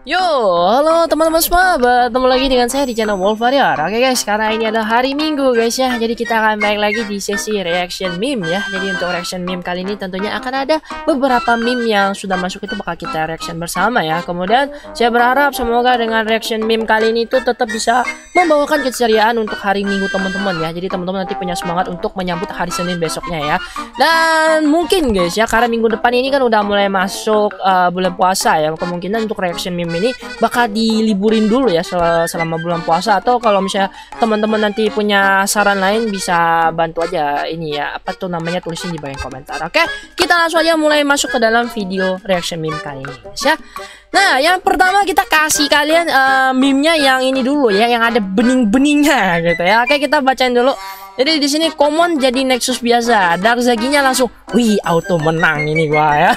Yo, halo teman-teman semua, bertemu lagi dengan saya di channel Wolf Warrior. Oke guys, karena ini adalah hari Minggu guys ya, jadi kita akan balik lagi di sesi reaction meme ya. Jadi untuk reaction meme kali ini tentunya akan ada beberapa meme yang sudah masuk itu bakal kita reaction bersama ya. Kemudian saya berharap semoga dengan reaction meme kali ini tuh tetap bisa membawakan keceriaan untuk hari Minggu teman-teman ya. Jadi teman-teman nanti punya semangat untuk menyambut hari Senin besoknya ya. Dan mungkin guys ya, karena minggu depan ini kan udah mulai masuk bulan puasa ya, kemungkinan untuk reaction meme ini bakal diliburin dulu ya selama bulan puasa. Atau kalau misalnya teman-teman nanti punya saran lain bisa bantu aja ini ya, apa tuh namanya, tulisin di bagian komentar. Oke, kita langsung aja mulai masuk ke dalam video reaction meme kali ini guys ya. Nah, yang pertama kita kasih kalian meme-nya yang ini dulu ya, yang ada bening-beningnya gitu ya. Oke, kita bacain dulu. Jadi di sini common jadi Nexus biasa, Dark Zaginya langsung, wih auto menang ini gua ya.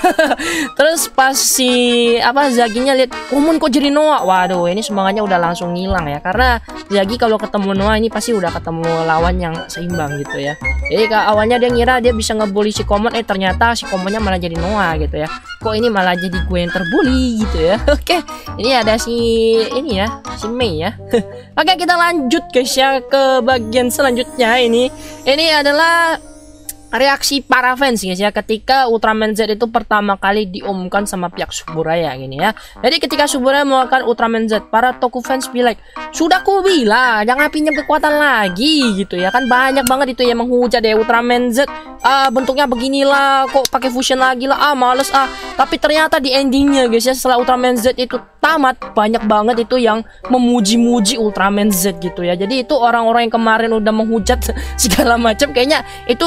Terus pas si Zaginya lihat common kok jadi Noah, waduh ini semangatnya udah langsung ngilang ya, karena Zagi kalau ketemu Noah ini pasti udah ketemu lawan yang seimbang gitu ya. Jadi awalnya dia ngira dia bisa ngebully si common, ternyata si commonnya malah jadi Noah gitu ya. Kok ini malah jadi gue yang terbully gitu ya. Oke, ini ada si ini ya, si Mei ya. Oke, kita lanjut guys ya ke bagian selanjutnya. Ini adalah reaksi para fans guys ya, ketika Ultraman Z itu pertama kali diumumkan sama pihak Suburaya gini ya. Jadi ketika Suburaya mengeluarkan Ultraman Z, para Toku fans be like, sudah ku bilang jangan pinjam kekuatan lagi gitu ya. Kan banyak banget itu yang menghujat ya, Ultraman Z bentuknya beginilah, kok pakai fusion lagi lah, males Tapi ternyata di endingnya guys ya, setelah Ultraman Z itu tamat, banyak banget itu yang memuji-muji Ultraman Z gitu ya. Jadi itu orang-orang yang kemarin udah menghujat segala macam, kayaknya itu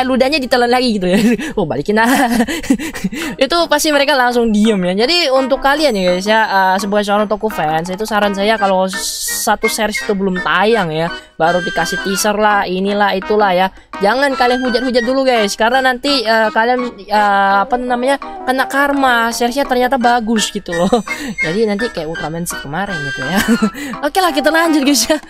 ludahnya ditelan lagi gitu ya. Oh balikin itu pasti mereka langsung diem ya. Jadi untuk kalian ya guys ya, sebagai seorang Toku fans, itu saran saya kalau satu series itu belum tayang ya, baru dikasih teaser lah, inilah itulah ya, jangan kalian hujat-hujat dulu guys, karena nanti kalian kena karma, seriesnya ternyata bagus gitu loh. Jadi nanti kayak Ultraman Z kemarin gitu ya. Oke lah, kita lanjut guys ya.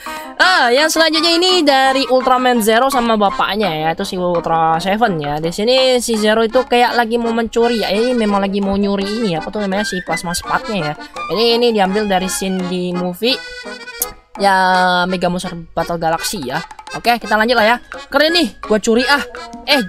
Yang selanjutnya ini dari Ultraman Zero sama bapaknya ya, itu si Ultra Seven ya. Di sini si Zero itu kayak lagi mau mencuri ya. Ini memang lagi mau nyuri ini ya, apa tuh namanya, si plasma spatnya ya. Jadi ini diambil dari scene di movie ya, Mega Monster Battle Galaxy ya. Oke, kita lanjut lah ya. Keren nih, gua curi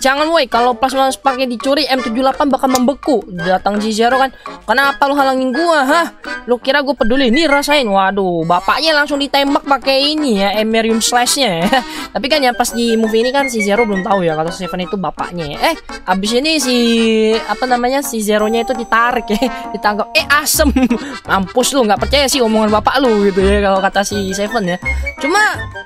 jangan woi, kalau plasma sparknya dicuri M78 bakal membeku. Datang si Zero kan, kenapa lu halangin gua Lu kira gua peduli? Nih rasain. Waduh, bapaknya langsung ditembak pakai ini ya, Emerium Slashnya ya. Tapi kan ya pas di movie ini kan si Zero belum tahu ya kalau Seven itu bapaknya ya. Abis ini si si Zeronya itu ditarik ya, ditangkap. Asem. Mampus lu, nggak percaya sih omongan bapak lu gitu ya, kalau kata si Seven ya. Cuma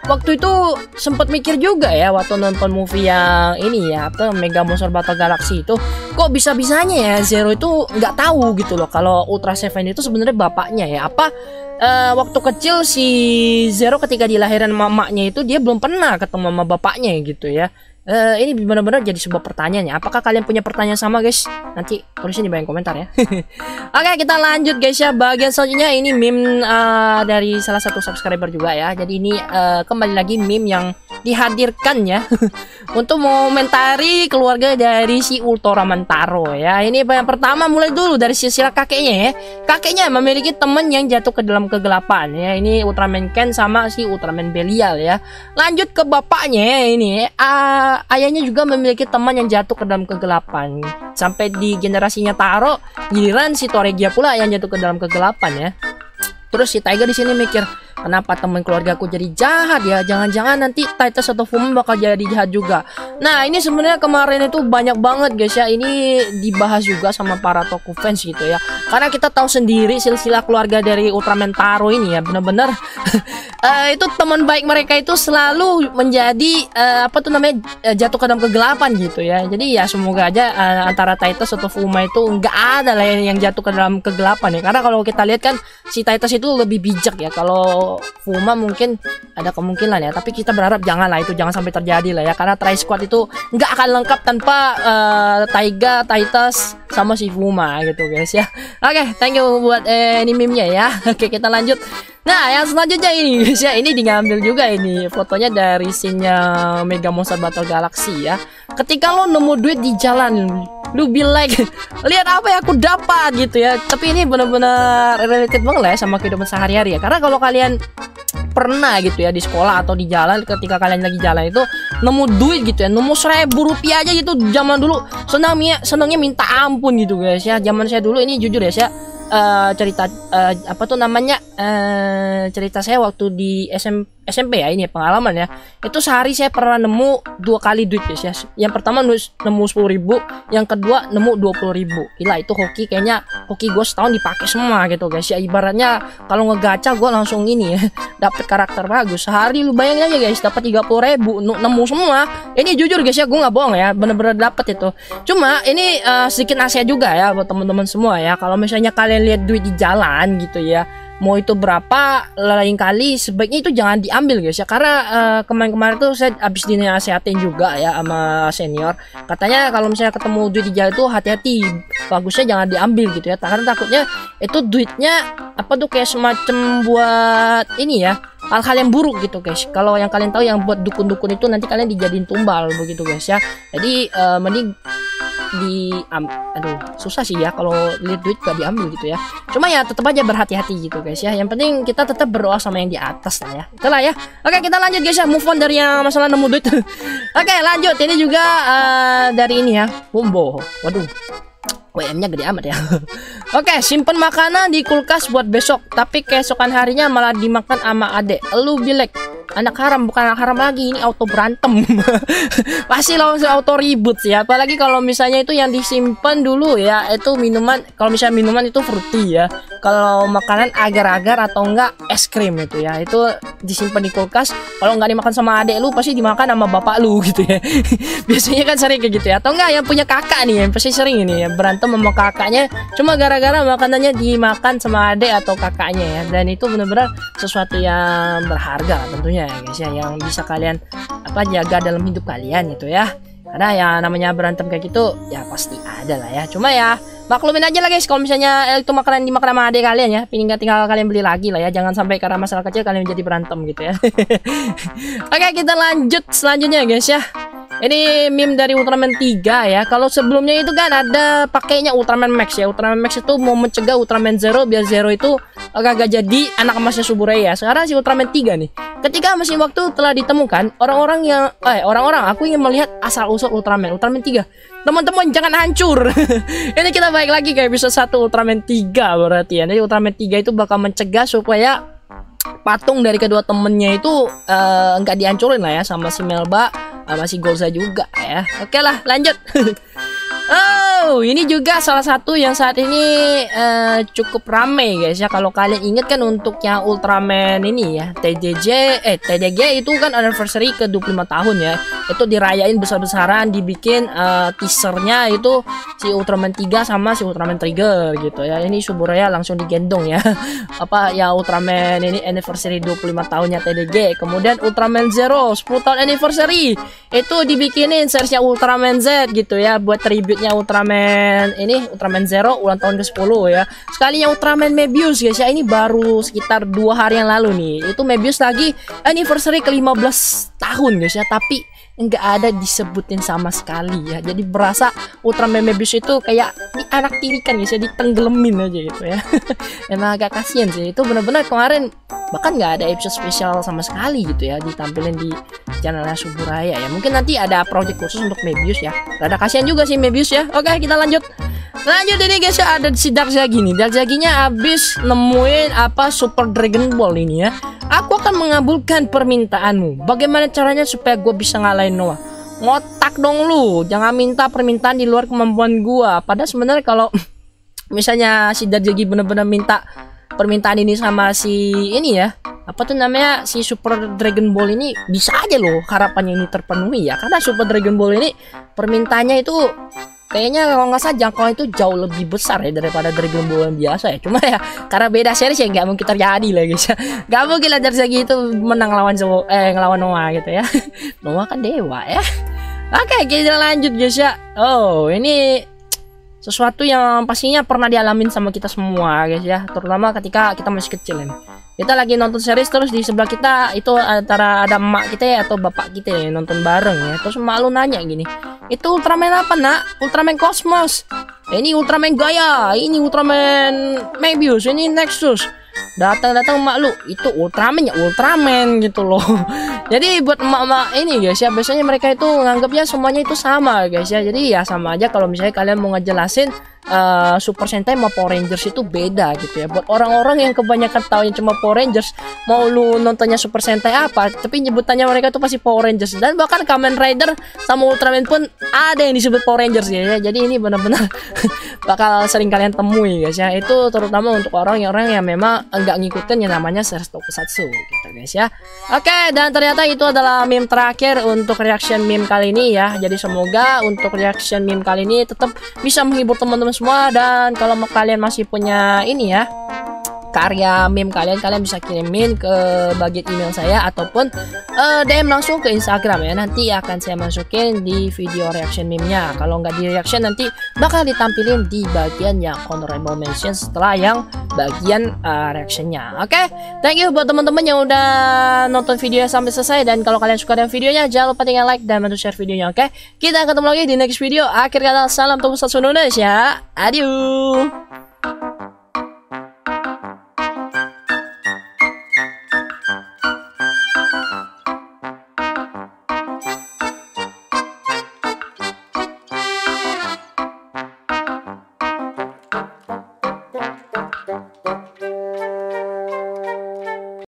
waktu itu sempat mikir juga ya, waktu nonton movie yang ini ya, Mega Monster Battle Galaxy itu, kok bisa-bisanya ya Zero itu nggak tahu gitu loh kalau Ultra Seven itu sebenarnya bapaknya ya. Waktu kecil si Zero ketika dilahirin mamanya itu dia belum pernah ketemu sama bapaknya gitu ya. Ini benar-benar jadi sebuah pertanyaan ya. Apakah kalian punya pertanyaan sama guys? Nanti tulisin di bagian komentar ya. Oke, kita lanjut guys ya. Bagian selanjutnya ini meme dari salah satu subscriber juga ya. Jadi ini kembali lagi meme yang dihadirkan ya untuk mengomentari keluarga dari si Ultraman Taro ya. Ini yang pertama mulai dulu dari silsilah kakeknya ya. Kakeknya memiliki teman yang jatuh ke dalam kegelapan ya. Ini Ultraman Ken sama si Ultraman Belial ya. Lanjut ke bapaknya ini ayahnya juga memiliki teman yang jatuh ke dalam kegelapan. Sampai di generasinya Taro, giliran si Toregia pula yang jatuh ke dalam kegelapan ya. Terus si Tiger di sini mikir, kenapa teman keluargaku jadi jahat ya? Jangan-jangan nanti Titus atau Fuma bakal jadi jahat juga. Nah, ini sebenarnya kemarin itu banyak banget guys ya. Ini dibahas juga sama para Toku fans gitu ya. Karena kita tahu sendiri silsilah keluarga dari Ultraman Taro ini ya, bener-bener itu teman baik mereka itu selalu menjadi jatuh ke dalam kegelapan gitu ya. Jadi ya semoga aja antara Titus atau Fuma itu nggak ada lah yang jatuh ke dalam kegelapan ya. Karena kalau kita lihat kan si Titus itu lebih bijak ya. Kalau Fuma mungkin ada kemungkinan ya, tapi kita berharap jangan sampai terjadi lah ya. Karena Tri Squad itu nggak akan lengkap tanpa Taiga, Titus sama si Fuma gitu guys ya. Oke, thank you buat ini meme-nya ya. Oke, kita lanjut. Nah, yang selanjutnya ini guys ya, ini diambil juga ini fotonya dari scene-nya Mega Monster Battle Galaxy ya. Ketika lo nemu duit di jalan, Lu be like, lihat apa ya aku dapat gitu ya. Tapi ini benar-benar related banget lah ya sama kehidupan sehari-hari ya. Karena kalau kalian pernah gitu ya di sekolah atau di jalan, ketika kalian lagi jalan itu nemu duit gitu ya, nemu 1.000 rupiah aja gitu, zaman dulu senangnya minta ampun gitu guys ya. Zaman saya dulu ini jujur ya, saya cerita apa tuh namanya, cerita saya waktu di SMP ya, ini pengalaman ya. Itu sehari saya pernah nemu 2 kali duit guys ya. Yang pertama nemu 10.000, yang kedua nemu 20.000. Gila, itu hoki, kayaknya hoki gue setahun dipakai semua gitu guys ya. Ibaratnya kalau ngegacha gue langsung ini ya, dapet karakter bagus. Sehari lu bayangin aja guys, dapat 30.000, nemu semua. Ini jujur guys ya, gue nggak bohong ya, bener-bener dapet itu. Cuma ini sedikit nasihat juga ya buat teman-teman semua ya. Kalau misalnya kalian lihat duit di jalan gitu ya, mau itu berapa, lain kali sebaiknya itu jangan diambil guys ya. Karena kemarin-kemarin tuh saya habis dinasihatin juga ya sama senior. Katanya kalau misalnya ketemu duit di jalan itu hati-hati, bagusnya jangan diambil gitu ya. Karena takutnya itu duitnya apa tuh kayak semacam buat ini ya, hal-hal yang buruk gitu guys. Kalau yang kalian tahu yang buat dukun-dukun itu nanti kalian dijadiin tumbal begitu guys ya. Jadi mending aduh susah sih ya kalau lihat duit gak diambil gitu ya. Cuma ya tetap aja berhati-hati gitu guys ya. Yang penting kita tetap berdoa sama yang di atas lah ya. Itulah ya. Oke, kita lanjut guys ya, move on dari yang masalah nemu duit. Oke, lanjut. Ini juga dari ini ya, Bumbo. Waduh, WM-nya gede amat ya. Oke, simpen makanan di kulkas buat besok, tapi keesokan harinya malah dimakan sama adek. Lu bilek, anak haram, bukan anak haram lagi, ini auto berantem. Pasti langsung auto ribut sih ya. Apalagi kalau misalnya itu yang disimpan dulu ya, itu minuman. Kalau misalnya minuman itu fruity ya. Kalau makanan agar-agar atau enggak es krim itu ya, itu disimpan di kulkas. Kalau nggak dimakan sama adek lu, pasti dimakan sama bapak lu gitu ya. Biasanya kan sering kayak gitu ya. Atau enggak yang punya kakak nih, yang pasti sering ini ya, berantem sama kakaknya cuma gara-gara makanannya dimakan sama adek atau kakaknya ya. Dan itu benar-benar sesuatu yang berharga tentunya ya guys ya, yang bisa kalian apa jaga dalam hidup kalian gitu ya. Karena ya namanya berantem kayak gitu ya pasti ada lah ya. Cuma ya maklumin aja lah guys kalau misalnya itu makanan dimakan sama adik kalian ya. Tinggal kalian beli lagi lah ya. Jangan sampai karena masalah kecil kalian jadi berantem gitu ya. Oke, kita lanjut selanjutnya guys ya. Ini meme dari Ultraman 3 ya. Kalau sebelumnya itu kan ada pakainya Ultraman Max ya. Ultraman Max itu mau mencegah Ultraman Zero biar Zero itu agak jadi anak emasnya Suburaya. Sekarang si Ultraman 3 nih. Ketika mesin waktu telah ditemukan, orang-orang aku ingin melihat asal-usul Ultraman 3. Teman-teman jangan hancur. Ini kita balik lagi ke episode 1 Ultraman 3 berarti ya. Jadi Ultraman 3 itu bakal mencegah supaya patung dari kedua temennya itu nggak dihancurin lah ya sama si Melba sama si Golza juga ya. Oke lah, lanjut. Oh, ini juga salah satu yang saat ini cukup rame guys ya. Kalau kalian ingat kan untuk yang Ultraman ini ya, TDG itu kan anniversary ke 25 tahun ya. Itu dirayain besar-besaran, dibikin teasernya itu si Ultraman 3 sama si Ultraman Trigger gitu ya. Ini Suburaya langsung digendong ya. Apa ya, Ultraman ini anniversary 25 tahunnya TDG. Kemudian Ultraman Zero 10 tahun anniversary. Itu dibikinin seriesnya Ultraman Z gitu ya, buat tribute-nya Ultraman ini, Ultraman Zero ulang tahun ke-10 ya. Sekalinya Ultraman Mebius guys ya, ini baru sekitar 2 hari yang lalu nih. Itu Mebius lagi anniversary ke-15 tahun guys ya, tapi nggak ada disebutin sama sekali ya. Jadi berasa Ultraman Mebius itu kayak ini anak tirikan guys ya, ditenggelamin aja gitu ya. Emang agak kasihan sih. Itu bener-bener kemarin bahkan nggak ada episode spesial sama sekali gitu ya ditampilin di channelnya Suburaya ya. Mungkin nanti ada project khusus untuk Mebius ya. Rada kasihan juga sih Mebius ya. Oke, kita lanjut ini guys ya. Ada si Dark Zagi nih. Dark Zaginya abis nemuin apa Super Dragon Ball ini ya. Aku akan mengabulkan permintaanmu. Bagaimana caranya supaya gue bisa ngalahin Noah? Ngotak dong lu. Jangan minta permintaan di luar kemampuan gua. Padahal sebenarnya kalau misalnya si Dark Zagi bener-bener minta permintaan ini sama si ini ya, apa tuh namanya, si Super Dragon Ball ini, bisa aja loh harapannya ini terpenuhi ya. Karena Super Dragon Ball ini permintaannya itu kayaknya kalau nggak salah jangkauan itu jauh lebih besar ya daripada Dragon Ball yang biasa ya. Cuma ya karena beda series ya nggak mungkin terjadi lah guys ya. Nggak mungkin lah Dark-Zagi itu menang ngelawan Noah gitu ya. Noah kan dewa ya. Oke, kita lanjut guys ya. Oh, ini sesuatu yang pastinya pernah dialamin sama kita semua guys ya, terutama ketika kita masih kecil ini. Kita lagi nonton series terus di sebelah kita itu antara ada emak kita ya atau bapak kita ya nonton bareng ya. Terus emak lu nanya gini, Itu Ultraman apa nak? Ultraman Cosmos. Ini Ultraman Gaia, ini Ultraman Mebius, ini Nexus. Datang-datang emak lu, itu Ultraman ya Ultraman gitu loh. Jadi buat emak-emak ini guys ya, biasanya mereka itu nganggapnya semuanya itu sama guys ya. Jadi ya sama aja kalau misalnya kalian mau ngejelasin Super Sentai sama Power Rangers itu beda gitu ya. Buat orang-orang yang kebanyakan tahu yang cuma Power Rangers, mau lu nontonnya Super Sentai apa, tapi nyebutannya mereka tuh pasti Power Rangers. Dan bahkan Kamen Rider sama Ultraman pun ada yang disebut Power Rangers ya. Jadi ini benar-benar bakal sering kalian temui guys ya. Itu terutama untuk orang-orang yang memang enggak ngikutin yang namanya series tokusatsu gitu guys ya. Oke, dan ternyata itu adalah meme terakhir untuk reaction meme kali ini ya. Jadi semoga untuk reaction meme kali ini tetap bisa menghibur teman-teman semua. Dan kalau kalian masih punya ini ya, karya meme kalian bisa kirimin ke bagian email saya ataupun DM langsung ke Instagram ya. Nanti akan saya masukin di video reaction meme-nya. Kalau nggak di reaction nanti bakal ditampilin di bagian yang honorable mention setelah yang bagian reactionnya. Oke, thank you buat teman-teman yang udah nonton videonya sampai selesai. Dan kalau kalian suka dengan videonya, jangan lupa tinggal like dan bantu share videonya. Oke, kita ketemu lagi di next video. Akhir kata, salam tokusatsu Indonesia. Adieu.